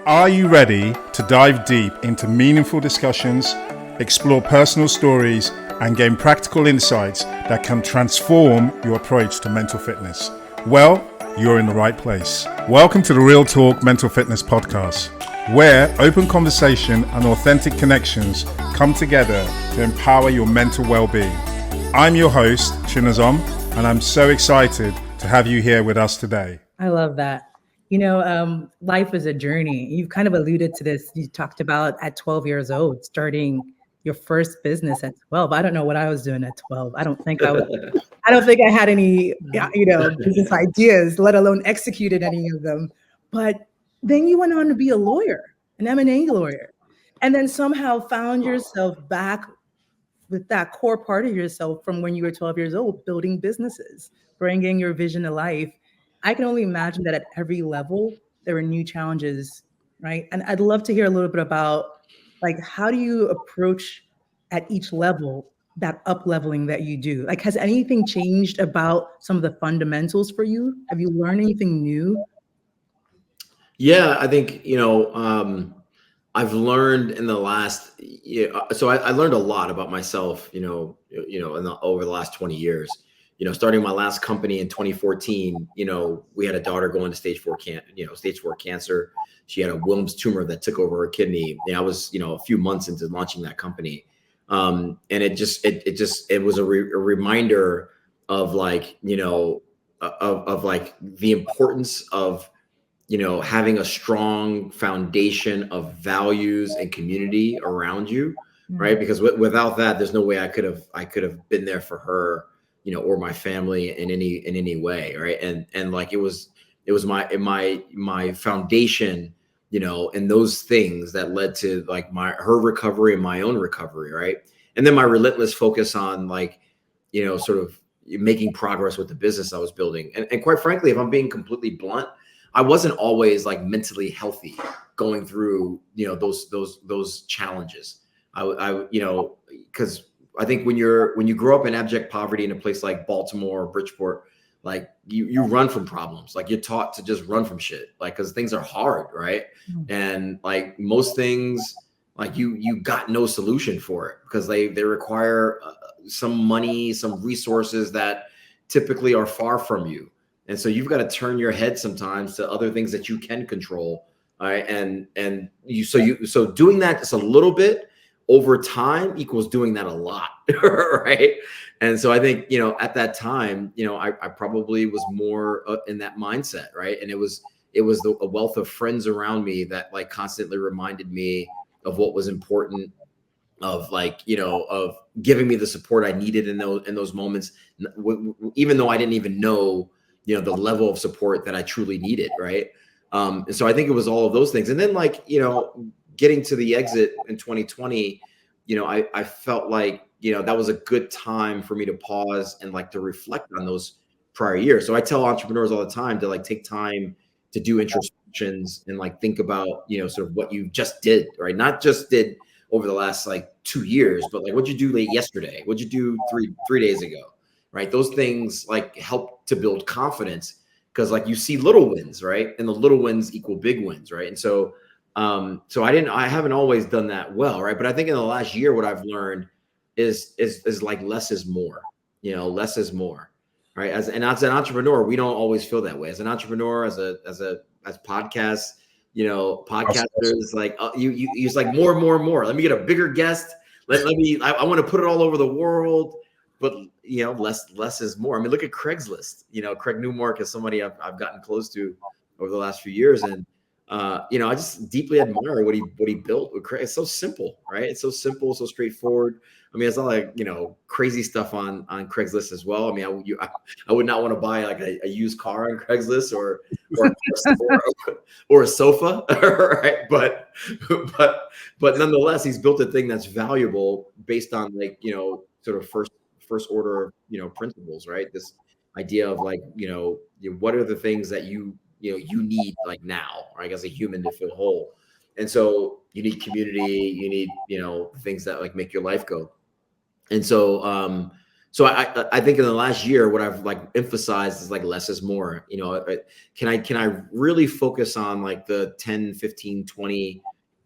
Are you ready to dive deep into meaningful discussions, explore personal stories, and gain practical insights that can transform your approach to mental fitness? Well, you're in the right place. Welcome to the Real Talk Mental Fitness Podcast, where open conversation and authentic connections come together to empower your mental well-being. I'm your host, Chinazom, and I'm so excited to have you here with us today. I love that. Life is a journey. You've kind of alluded to this. You talked about at 12 years old, starting your first business at 12. I don't know what I was doing at 12. I don't think I had any, business ideas, let alone executed any of them. But then you went on to be a lawyer, an M&A lawyer, and then somehow found yourself back with that core part of yourself from when you were 12 years old, building businesses, bringing your vision to life. I can only imagine that at every level, there are new challenges, right? And I'd love to hear a little bit about, like, how do you approach at each level that up leveling that you do? Like, has anything changed about some of the fundamentals for you? Have you learned anything new? Yeah, I think, I've learned in the last year. So I learned a lot about myself, over the last 20 years. Starting my last company in 2014, we had a daughter going to stage 4 cancer. She had a Wilms tumor that took over her kidney. And I was, a few months into launching that company. And it was a reminder of like, of like the importance of, having a strong foundation of values and community around you, right? Because without that, there's no way I could have been there for her, or my family in any way, right? And like it was my foundation, and those things that led to like her recovery and my own recovery, right? And then my relentless focus on like, sort of making progress with the business I was building. And quite frankly, if I'm being completely blunt, I wasn't always like mentally healthy going through, those challenges. Because I think when you grow up in abject poverty in a place like Baltimore or Bridgeport, like you run from problems. Like you're taught to just run from shit, like because things are hard, right? And like most things, like you got no solution for it because they require some money, some resources that typically are far from you. And so you've got to turn your head sometimes to other things that you can control. All right. So doing that just a little bit over time equals doing that a lot. Right. And so I think, at that time, I probably was more in that mindset. Right. And it was a wealth of friends around me that like constantly reminded me of what was important, of like, of giving me the support I needed in those moments, even though I didn't even know, the level of support that I truly needed. Right. And so I think it was all of those things. And then like, getting to the exit in 2020, I felt like, that was a good time for me to pause and like to reflect on those prior years. So I tell entrepreneurs all the time to like take time to do introspections and like think about, sort of what you just did, right? Not just did over the last like 2 years, but like what'd you do late yesterday? What'd you do three days ago? Right. Those things like help to build confidence because like you see little wins, right? And the little wins equal big wins. Right. And so, I haven't always done that well. Right. But I think in the last year, what I've learned is like less is more, less is more. Right. As an entrepreneur, we don't always feel that way. As an entrepreneur, as podcasts, podcasters, like you use like more. Let me get a bigger guest. I want to put it all over the world. But less is more. I mean, look at Craigslist. Craig Newmark is somebody I've gotten close to over the last few years, and I just deeply admire what he built with Craig. It's so simple, right? It's so simple, so straightforward. I mean, it's not like crazy stuff on Craigslist as well. I mean, I would not want to buy like a used car on Craigslist or or a sofa, right? But nonetheless, he's built a thing that's valuable based on like sort of first order, principles, right? This idea of like, what are the things that you need like now, right? As a human to feel whole. And so you need community, you need, things that like make your life go. And so, So I think in the last year, what I've like emphasized is like less is more. You know, can I really focus on like the 10, 15, 20,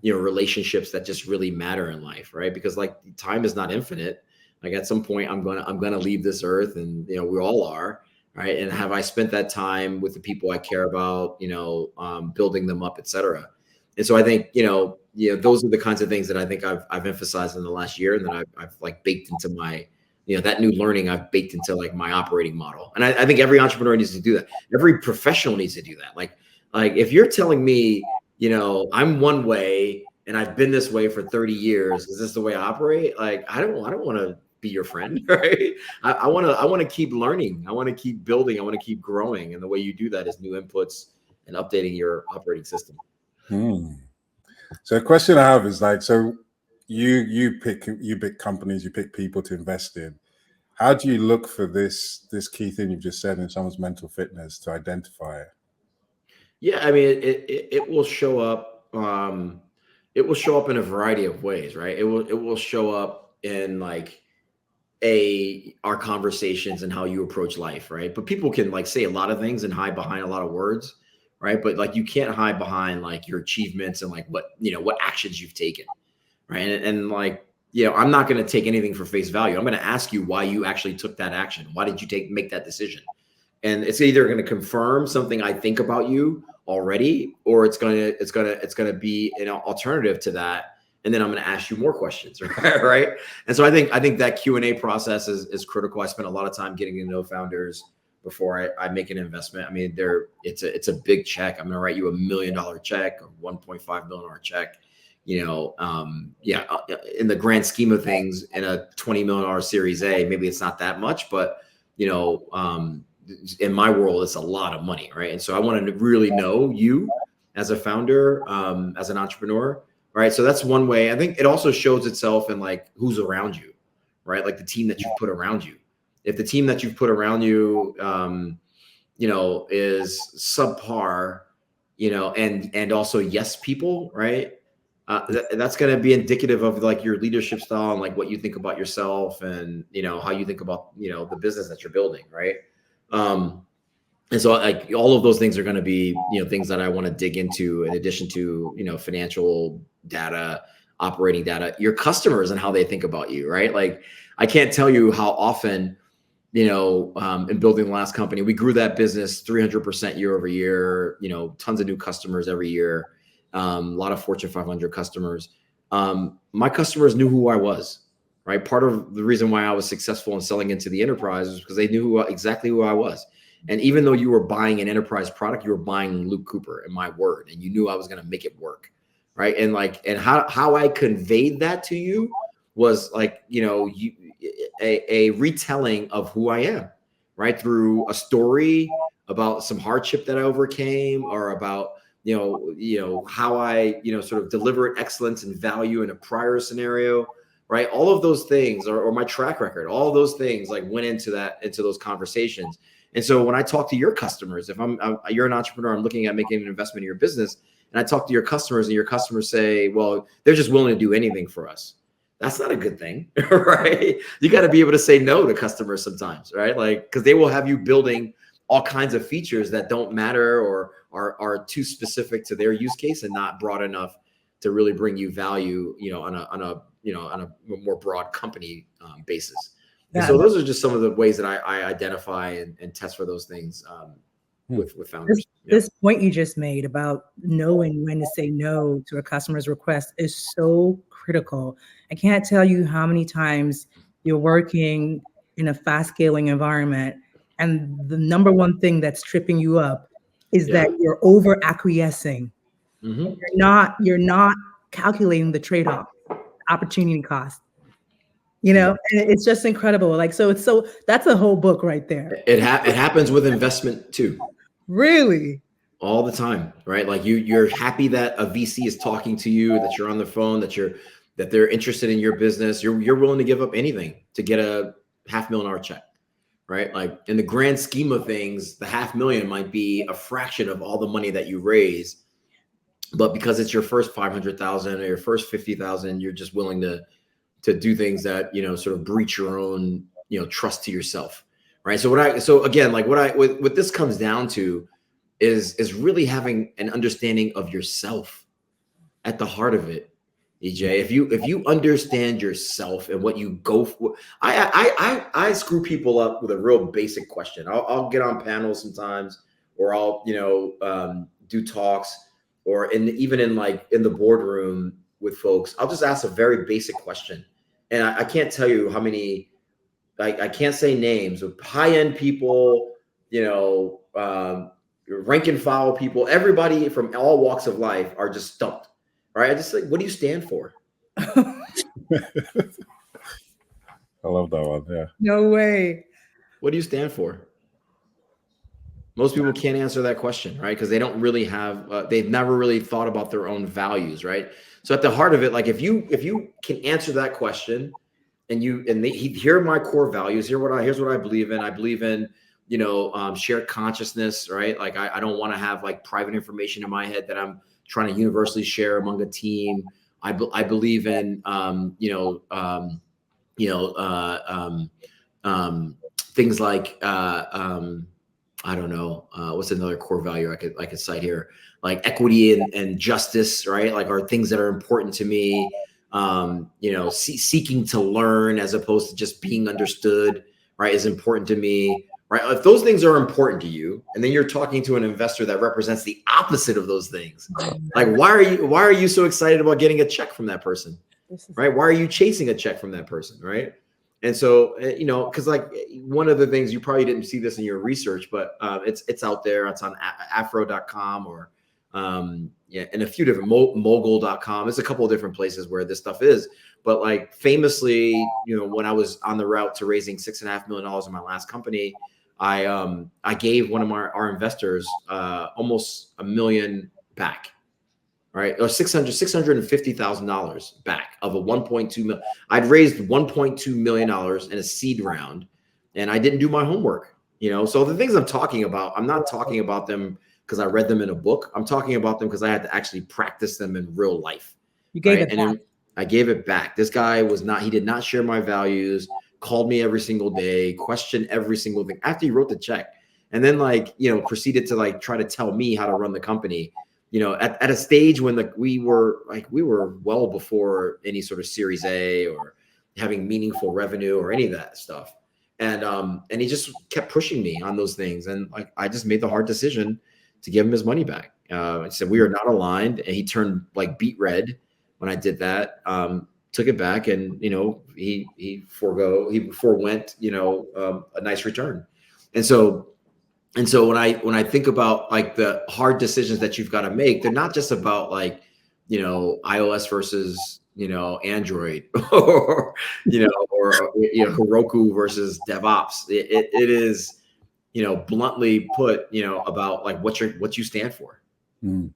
you know, relationships that just really matter in life, right? Because like time is not infinite. Like at some point I'm gonna leave this earth, and you know, we all are, right? And have I spent that time with the people I care about, you know, building them up, et cetera. And so I think, those are the kinds of things that I think I've emphasized in the last year, and that I've like baked into my, that new learning I've baked into like my operating model. And I think every entrepreneur needs to do that. Every professional needs to do that. Like if you're telling me, I'm one way and I've been this way for 30 years, is this the way I operate? Like, I don't want to be your friend, right? I want to keep learning. I want to keep building. I want to keep growing. And the way you do that is new inputs and updating your operating system. So a question I have is like, so you pick companies, you pick people to invest in. How do you look for this key thing you've just said in someone's mental fitness to identify it? Yeah, I mean, it will show up. It will show up in a variety of ways, right? It will show up in like our conversations and how you approach life, right? But people can like say a lot of things and hide behind a lot of words, right? But like you can't hide behind like your achievements and like what actions you've taken, right? And like, I'm not going to take anything for face value. I'm going to ask you why you actually took that action. Why did you make that decision? And it's either going to confirm something I think about you already, or it's going to be an alternative to that. And then I'm going to ask you more questions, right? And so I think that Q&A process is critical. I spend a lot of time getting to know founders before I make an investment. I mean, it's a big check. I'm going to write you $1 million check or $1.5 million check. In the grand scheme of things, in a $20 million Series A, maybe it's not that much, but in my world, it's a lot of money, right? And so I want to really know you as a founder, as an entrepreneur, right? So that's one way. I think it also shows itself in like who's around you, right? Like the team that you've put around you. If the team that you've put around you, is subpar, and also yes people, right? That's going to be indicative of like your leadership style and like what you think about yourself, and how you think about the business that you're building, right? And so like all of those things are going to be things that I want to dig into, in addition to financial data, operating data, your customers and how they think about you, right? Like I can't tell you how often in building the last company, we grew that business 300% year over year, tons of new customers every year. A lot of Fortune 500 customers. My customers knew who I was, right? Part of the reason why I was successful in selling into the enterprise is because they knew exactly who I was. And even though you were buying an enterprise product, you were buying Luke Cooper and my word, and you knew I was going to make it work, right? And like, and how I conveyed that to you was like, a retelling of who I am, right? Through a story about some hardship that I overcame, or about how I sort of delivered excellence and value in a prior scenario, right? All of those things, or my track record, all of those things like went into those conversations. And so when I talk to your customers, if you're an entrepreneur, I'm looking at making an investment in your business, and I talk to your customers, and your customers say, well, they're just willing to do anything for us. That's not a good thing, right? You got to be able to say no to customers sometimes, right? Like, because they will have you building all kinds of features that don't matter, or are too specific to their use case and not broad enough to really bring you value, on a more broad company basis. And so those are just some of the ways that I identify and test for those things with founders. This point you just made about knowing when to say no to a customer's request is so critical. I can't tell you how many times you're working in a fast scaling environment, and the number one thing that's tripping you up is that you're over acquiescing. Mm-hmm. You're not calculating the trade-off, opportunity cost. And it's just incredible. Like, so that's a whole book right there. It happens with investment too. Really? All the time, right? Like you're happy that a VC is talking to you, that you're on the phone, that they're interested in your business. You're willing to give up anything to get a $500,000 check, right? Like in the grand scheme of things, the $500,000 might be a fraction of all the money that you raise, but because it's your first 500,000 or your first 50,000, you're just willing to do things that sort of breach your own trust to yourself. Right. So again, like what this comes down to is really having an understanding of yourself at the heart of it. EJ, if you understand yourself and what you go for, I screw people up with a real basic question. I'll get on panels sometimes, or I'll do talks, or even in the boardroom with folks. I'll just ask a very basic question, and I can't tell you how many. I can't say names of high-end people, rank and file people. Everybody from all walks of life are just stumped. Right? I just like, what do you stand for? I love that one. Yeah. No way. What do you stand for? Most people can't answer that question, right? Because they don't really have, they've never really thought about their own values, right? So at the heart of it, like if you can answer that question, and here are my core values. Here's what I believe in. I believe in, shared consciousness, right? Like I don't want to have like private information in my head that I'm trying to universally share among a team. I believe in, things like, I don't know, what's another core value I could cite here? Like equity and justice, right? Like are things that are important to me. Seeking to learn as opposed to just being understood, right, is important to me, right? If those things are important to you, and then you're talking to an investor that represents the opposite of those things, like why are you so excited about getting a check from that person, right? Why are you chasing a check from that person, right? And so, because like one of the things, you probably didn't see this in your research, but it's out there. It's on afro.com or and a few different mogul.com. There's a couple of different places where this stuff is. But like famously, when I was on the route to raising $6.5 million in my last company, I gave one of our investors almost $1 million back. Right, or $650,000 back of a 1.2 million. I'd raised $1.2 million in a seed round, and I didn't do my homework. So the things I'm talking about, I'm not talking about them because I read them in a book. I'm talking about them because I had to actually practice them in real life. You gave it back. I gave it back. This guy he did not share my values, called me every single day, questioned every single thing after he wrote the check. And then proceeded to try to tell me how to run the company, at a stage when we were well before any sort of Series A or having meaningful revenue or any of that stuff. And he just kept pushing me on those things. And I just made the hard decision to give him his money back. I said, we are not aligned. And he turned beet red when I did that, took it back, and, he forewent, a nice return. And so when I think about the hard decisions that you've got to make, they're not just about iOS versus, Android or, or Heroku versus DevOps. It is, bluntly put, about what you stand for. Mm.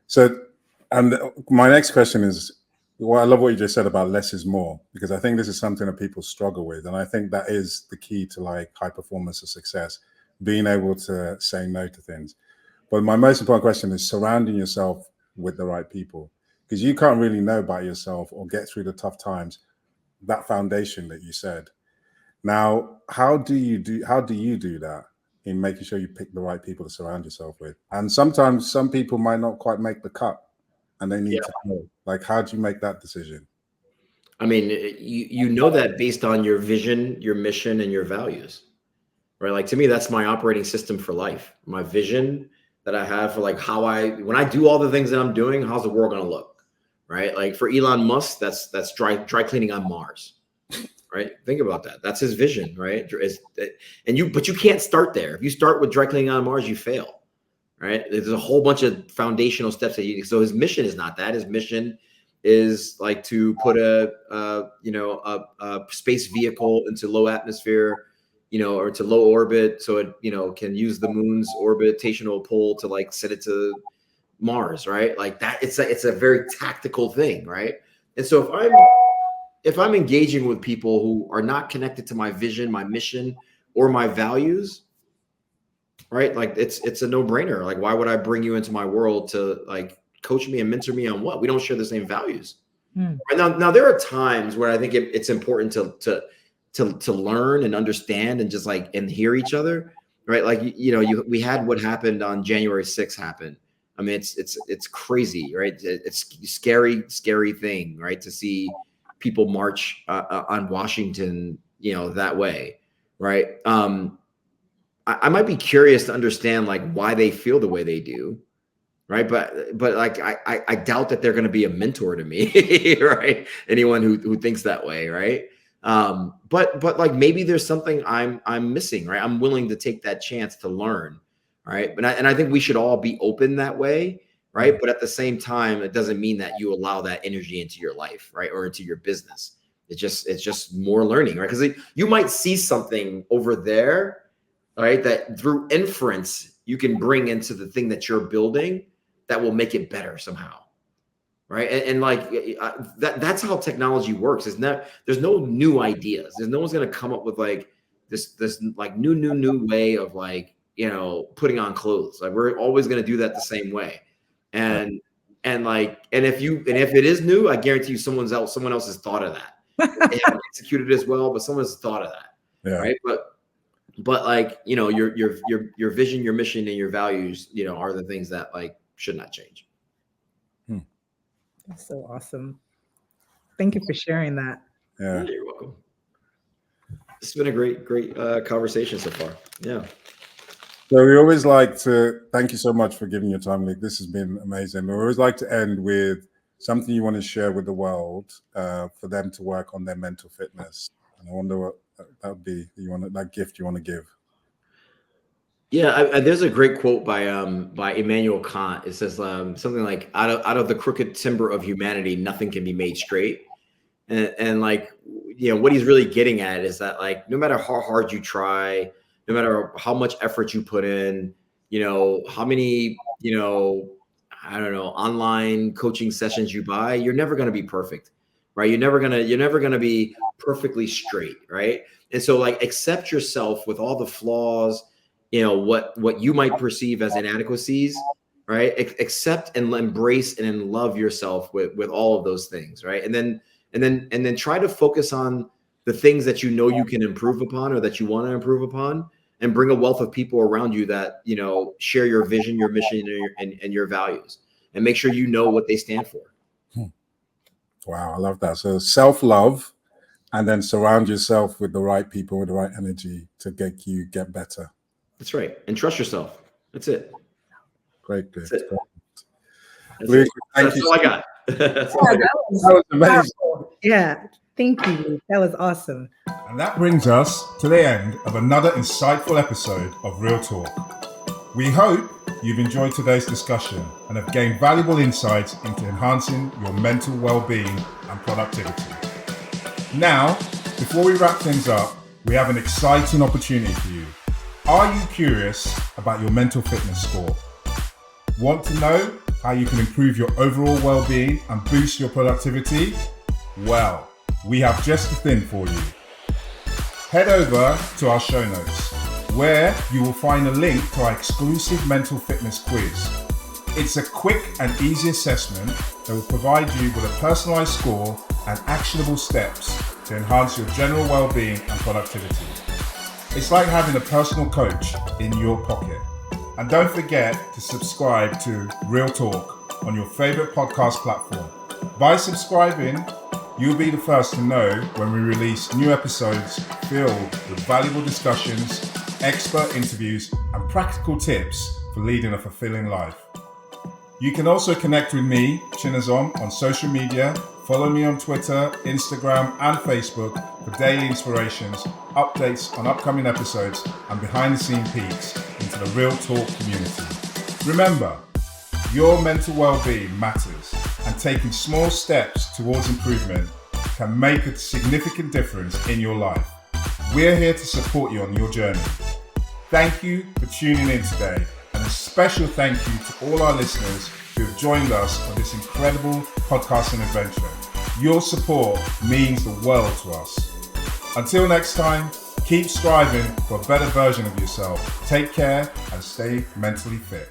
So, and my next question is, well, I love what you just said about less is more, because I think this is something that people struggle with. And I think that is the key to high performance or success, being able to say no to things. But my most important question is surrounding yourself with the right people, because you can't really know about yourself or get through the tough times, that foundation that you said. Now, how do you do that in making sure you pick the right people to surround yourself with? And sometimes some people might not quite make the cut and they need to know. How do you make that decision? I mean, you know that based on your vision, your mission, and your values, right? To me, that's my operating system for life. My vision that I have for when I do all the things that I'm doing, how's the world going to look, right? For Elon Musk, that's dry cleaning on Mars, right? Think about that. That's his vision, right? But you can't start there. If you start with dry cleaning on Mars, you fail, right? There's a whole bunch of foundational steps so his mission is not that. His mission is to put a space vehicle into low atmosphere, or to low orbit, so it can use the moon's orbitational pull to send it to Mars, right? That it's a very tactical thing, right? And so if I'm engaging with people who are not connected to my vision, my mission, or my values, right? It's a no-brainer. Why would I bring you into my world to coach me and mentor me on what? We don't share the same values. Right? Now there are times where I think it's important to to learn and understand and just like and hear each other, right? Like we had what happened on January 6th happen. I mean, it's crazy, right? It's scary thing, right? To see people march on Washington, that way, right? I might be curious to understand like why they feel the way they do, right? But like I doubt that they're going to be a mentor to me, right? Anyone who thinks that way, right? But like maybe there's something I'm missing, right? I'm willing to take that chance to learn, right? But I think we should all be open that way, right? But at the same time, it doesn't mean that you allow that energy into your life, right, or into your business. It's just more learning, right? Because you might see something over there, right, that through inference you can bring into the thing that you're building that will make it better somehow, right? And like that's how technology works. There's no new ideas. No one's going to come up with like this like new way of like putting on clothes. Like we're always going to do that the same way. And if it is new, I guarantee you someone else has thought of that. They haven't executed as well, but someone's thought of that. Yeah. Right. But like, your vision, your mission, and your values, are the things that like should not change. That's so awesome. Thank you for sharing that. Yeah, you're welcome. It's been a great conversation so far. Yeah. So we always like to thank you so much for giving your time, Nick. This has been amazing. We always like to end with something you want to share with the world for them to work on their mental fitness. And I wonder what that would be. That gift you want to give. Yeah, there's a great quote by Immanuel Kant. It says something like, "Out of the crooked timber of humanity, nothing can be made straight." And like, what he's really getting at is that like, no matter how hard you try, no matter how much effort you put in, how many, I don't know, online coaching sessions you buy, you're never going to be perfect, right? You're never going to be perfectly straight, right? And so like, accept yourself with all the flaws, what you might perceive as inadequacies, right? Accept and embrace and love yourself with all of those things, right? And then try to focus on the things that you can improve upon or that you want to improve upon, and bring a wealth of people around you that share your vision, your mission, and your values, and make sure you know what they stand for. Wow, I love that. So self-love, and then surround yourself with the right people with the right energy to get better. That's right. And trust yourself. That's it. Great. That's all I got. That's all I got. That was amazing. Yeah. Thank you. That was awesome. And that brings us to the end of another insightful episode of Real Talk. We hope you've enjoyed today's discussion and have gained valuable insights into enhancing your mental well-being and productivity. Now, before we wrap things up, we have an exciting opportunity for you. Are you curious about your mental fitness score? Want to know how you can improve your overall well-being and boost your productivity? Well, we have just the thing for you. Head over to our show notes, where you will find a link to our exclusive mental fitness quiz. It's a quick and easy assessment that will provide you with a personalized score and actionable steps to enhance your general well-being and productivity. It's like having a personal coach in your pocket. And don't forget to subscribe to Real Talk on your favorite podcast platform. By subscribing, you'll be the first to know when we release new episodes filled with valuable discussions, expert interviews, and practical tips for leading a fulfilling life. You can also connect with me, Chinazom, on social media. Follow me on Twitter, Instagram, and Facebook for daily inspirations, updates on upcoming episodes, and behind-the-scenes peeks into the Real Talk community. Remember, your mental well-being matters, and taking small steps towards improvement can make a significant difference in your life. We're here to support you on your journey. Thank you for tuning in today, and a special thank you to all our listeners who have joined us on this incredible podcasting adventure. Your support means the world to us. Until next time, keep striving for a better version of yourself. Take care and stay mentally fit.